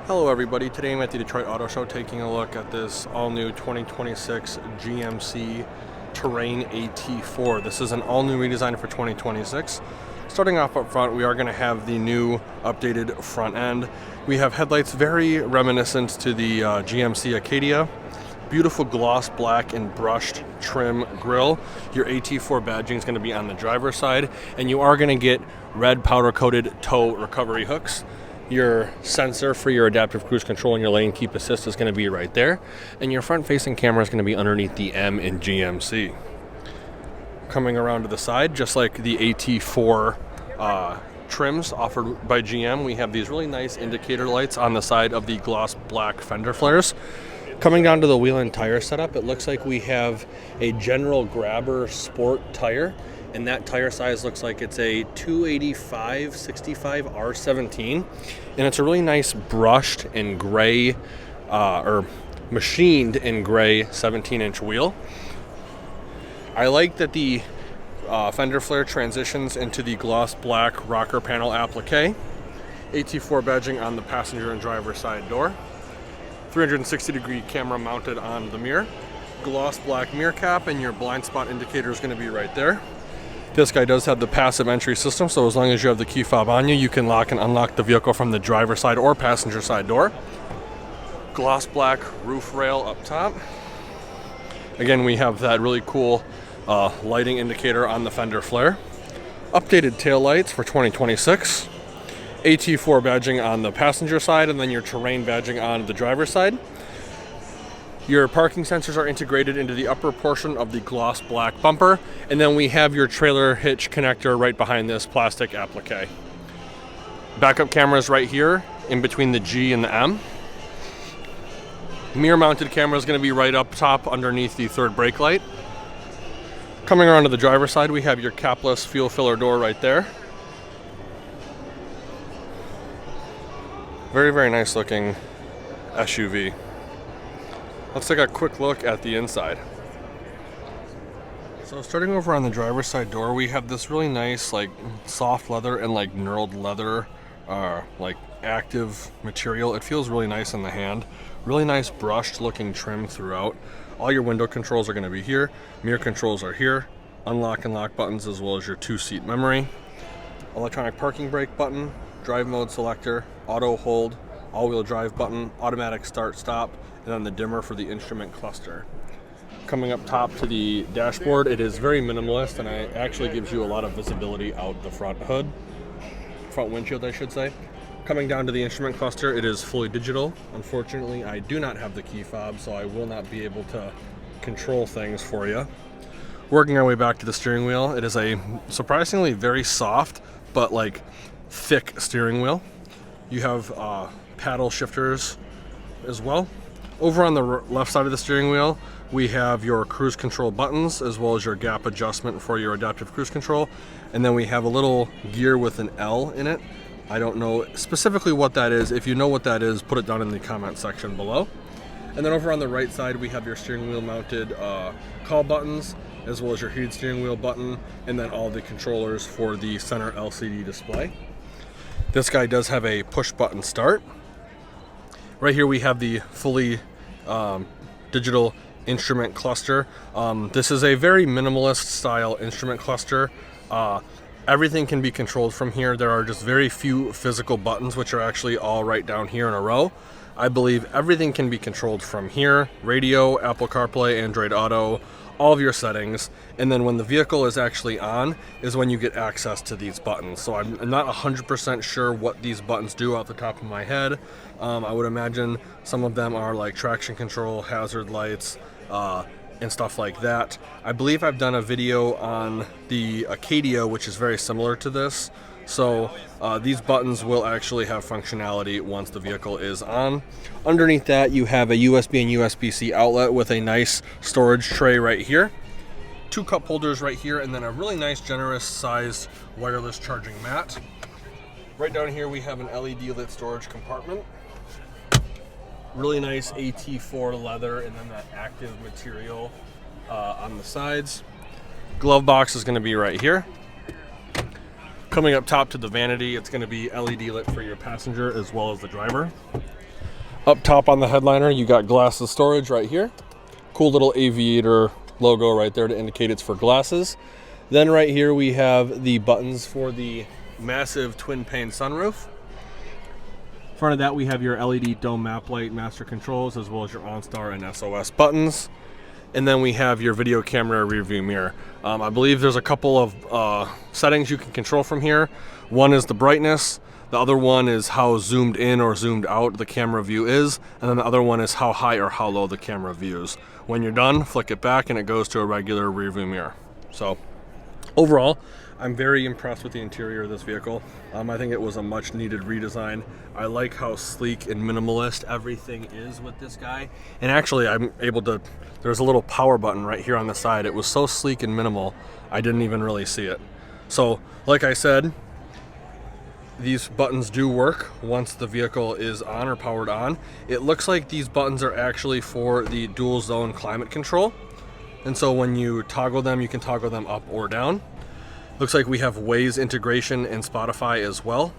Hello everybody, today I'm at the Detroit Auto Show taking a look at this all-new 2026 GMC Terrain AT4. This is an all-new redesign for 2026. Starting off up front, we are going to have the new updated front end. We have headlights very reminiscent to the GMC Acadia. Beautiful gloss black and brushed trim grille. Your AT4 badging is going to be on the driver's side, and you are going to get red powder-coated tow recovery hooks. Your sensor for your adaptive cruise control and your lane keep assist is going to be right there. And your front-facing camera is going to be underneath the M in GMC. Coming around to the side, just like the AT4 trims offered by GM, we have these really nice indicator lights on the side of the gloss black fender flares. Coming down to the wheel and tire setup, it looks like we have a General Grabber Sport tire. And that tire size looks like it's a 285/65 R17, and it's a really nice brushed and gray, or machined in gray 17-inch wheel. I like that the fender flare transitions into the gloss black rocker panel applique. AT4 badging on the passenger and driver side door. 360-degree camera mounted on the mirror. Gloss black mirror cap, and your blind spot indicator is going to be right there. This guy does have the passive entry system, so as long as you have the key fob on you, you can lock and unlock the vehicle from the driver's side or passenger side door. Gloss black roof rail up top. Again, we have that really cool lighting indicator on the fender flare. Updated tail lights for 2026. AT4 badging on the passenger side, and then your Terrain badging on the driver's side. Your parking sensors are integrated into the upper portion of the gloss black bumper, and then we have your trailer hitch connector right behind this plastic applique. Backup cameras right here in between the G and the M. Mirror mounted camera is going to be right up top underneath the third brake light. Coming around to the driver's side, we have your capless fuel filler door right there. Very, very nice looking SUV. Let's take a quick look at the inside. So starting over on the driver's side door, we have this really nice like soft leather and like knurled leather like active material. It feels really nice in the hand. Really nice brushed looking trim throughout. All your window controls are going to be here. Mirror controls are here. Unlock and lock buttons as well as your 2-seat memory. Electronic parking brake button, drive mode selector, auto hold, all-wheel drive button, automatic start stop, and then the dimmer for the instrument cluster. Coming up top to the dashboard, it is very minimalist, and it actually gives you a lot of visibility out the front windshield I should say. Coming down to the instrument cluster, it is fully digital. Unfortunately, I do not have the key fob, so I will not be able to control things for you. Working our way back to the steering wheel, it is a surprisingly very soft but like thick steering wheel. You have paddle shifters as well. Over on the left side of the steering wheel, we have your cruise control buttons as well as your gap adjustment for your adaptive cruise control. And then we have a little gear with an L in it. I don't know specifically what that is. If you know what that is, put it down in the comment section below. And then over on the right side, we have your steering wheel mounted call buttons as well as your heated steering wheel button, and then all the controllers for the center LCD display. This guy does have a push button start. Right here we have the fully digital instrument cluster. This is a very minimalist style instrument cluster. Everything can be controlled from here. There are just very few physical buttons, which are actually all right down here in a row. I believe everything can be controlled from here. Radio, Apple CarPlay, Android Auto, all of your settings, and then when the vehicle is actually on is when you get access to these buttons. So I'm not 100% sure what these buttons do off the top of my head. I would imagine some of them are like traction control, hazard lights, and stuff like that. I believe I've done a video on the Acadia, which is very similar to this. So these buttons will actually have functionality once the vehicle is on. Underneath that, you have a USB and USB-C outlet with a nice storage tray right here. 2 cup holders right here, and then a really nice generous sized wireless charging mat. Right down here we have an LED lit storage compartment. Really nice AT4 leather, and then that active material on the sides. Glove box is going to be right here. Coming up top to the vanity, it's going to be LED lit for your passenger as well as the driver. Up top on the headliner, you got glasses storage right here. Cool little aviator logo right there to indicate it's for glasses. Then right here we have the buttons for the massive twin pane sunroof. In front of that we have your LED dome map light master controls, as well as your OnStar and SOS buttons. And then we have your video camera rear view mirror. I believe there's a couple of settings you can control from here. One is the brightness. The other one is how zoomed in or zoomed out the camera view is. And then the other one is how high or how low the camera views. When you're done, flick it back and it goes to a regular rear view mirror. So overall, I'm very impressed with the interior of this vehicle. I think it was a much needed redesign. I like how sleek and minimalist everything is with this guy. And actually I'm able to, there's a little power button right here on the side. It was so sleek and minimal, I didn't even really see it. So like I said, these buttons do work once the vehicle is on or powered on. It looks like these buttons are actually for the dual zone climate control. And so when you toggle them, you can toggle them up or down. Looks like we have Waze integration and Spotify as well.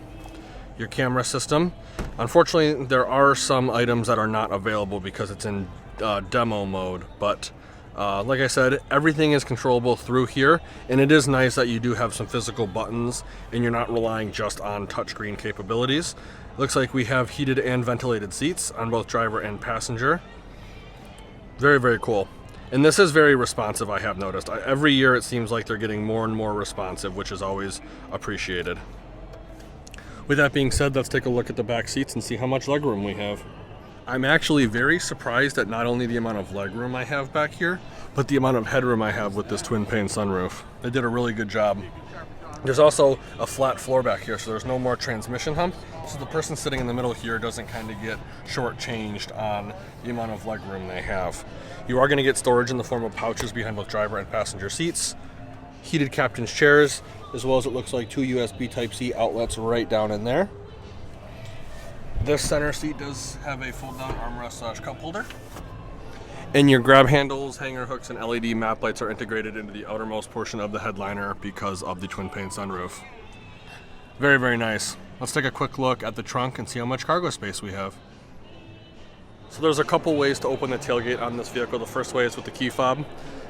Your camera system. Unfortunately, there are some items that are not available because it's in demo mode, but like I said, everything is controllable through here, and it is nice that you do have some physical buttons and you're not relying just on touchscreen capabilities. Looks like we have heated and ventilated seats on both driver and passenger. Very, very cool. And this is very responsive, I have noticed. Every year it seems like they're getting more and more responsive, which is always appreciated. With that being said, let's take a look at the back seats and see how much legroom we have. I'm actually very surprised at not only the amount of legroom I have back here, but the amount of headroom I have with this twin pane sunroof. They did a really good job. There's also a flat floor back here, so there's no more transmission hump. So the person sitting in the middle here doesn't kind of get shortchanged on the amount of legroom they have. You are going to get storage in the form of pouches behind both driver and passenger seats, heated captain's chairs, as well as it looks like 2 USB Type-C outlets right down in there. This center seat does have a fold-down armrest / cup holder. And your grab handles, hanger hooks, and LED map lights are integrated into the outermost portion of the headliner because of the twin pane sunroof. Very, very nice. Let's take a quick look at the trunk and see how much cargo space we have. So there's a couple ways to open the tailgate on this vehicle. The first way is with the key fob.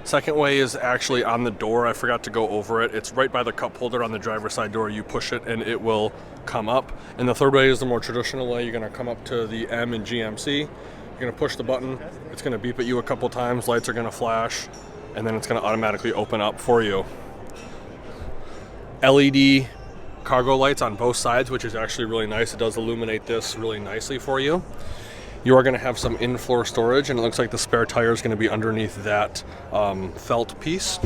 Second way is actually on the door. I forgot to go over it. It's right by the cup holder on the driver's side door. You push it and it will come up. And the third way is the more traditional way. You're going to come up to the M in GMC. You're going to push the button. It's going to beep at you a couple times. Lights are going to flash. And then it's going to automatically open up for you. LED cargo lights on both sides, which is actually really nice. It does illuminate this really nicely for you. You are going to have some in-floor storage, and it looks like the spare tire is going to be underneath that felt piece.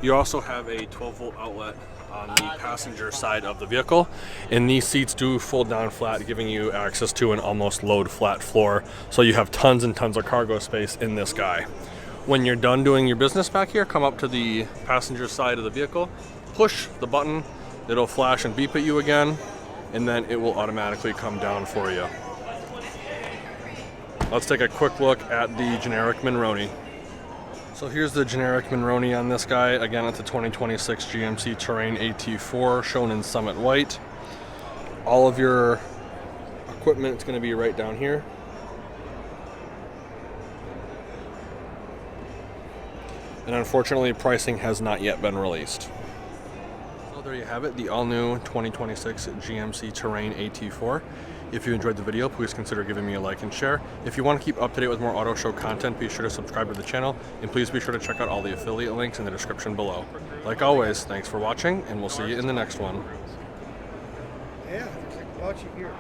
You also have a 12-volt outlet on the passenger side of the vehicle, and these seats do fold down flat, giving you access to an almost load flat floor, so you have tons and tons of cargo space in this guy. When you're done doing your business back here, come up to the passenger side of the vehicle, push the button, it'll flash and beep at you again, and then it will automatically come down for you. Let's take a quick look at the generic Monroney. So here's the generic Monroney on this guy. Again, it's a 2026 GMC Terrain AT4 shown in Summit White. All of your equipment is going to be right down here. And unfortunately, pricing has not yet been released. So there you have it, the all-new 2026 GMC Terrain AT4. If you enjoyed the video, please consider giving me a like and share. If you want to keep up to date with more auto show content, be sure to subscribe to the channel, and please be sure to check out all the affiliate links in the description below. Like always, thanks for watching, and we'll see you in the next one. Yeah, watch it here.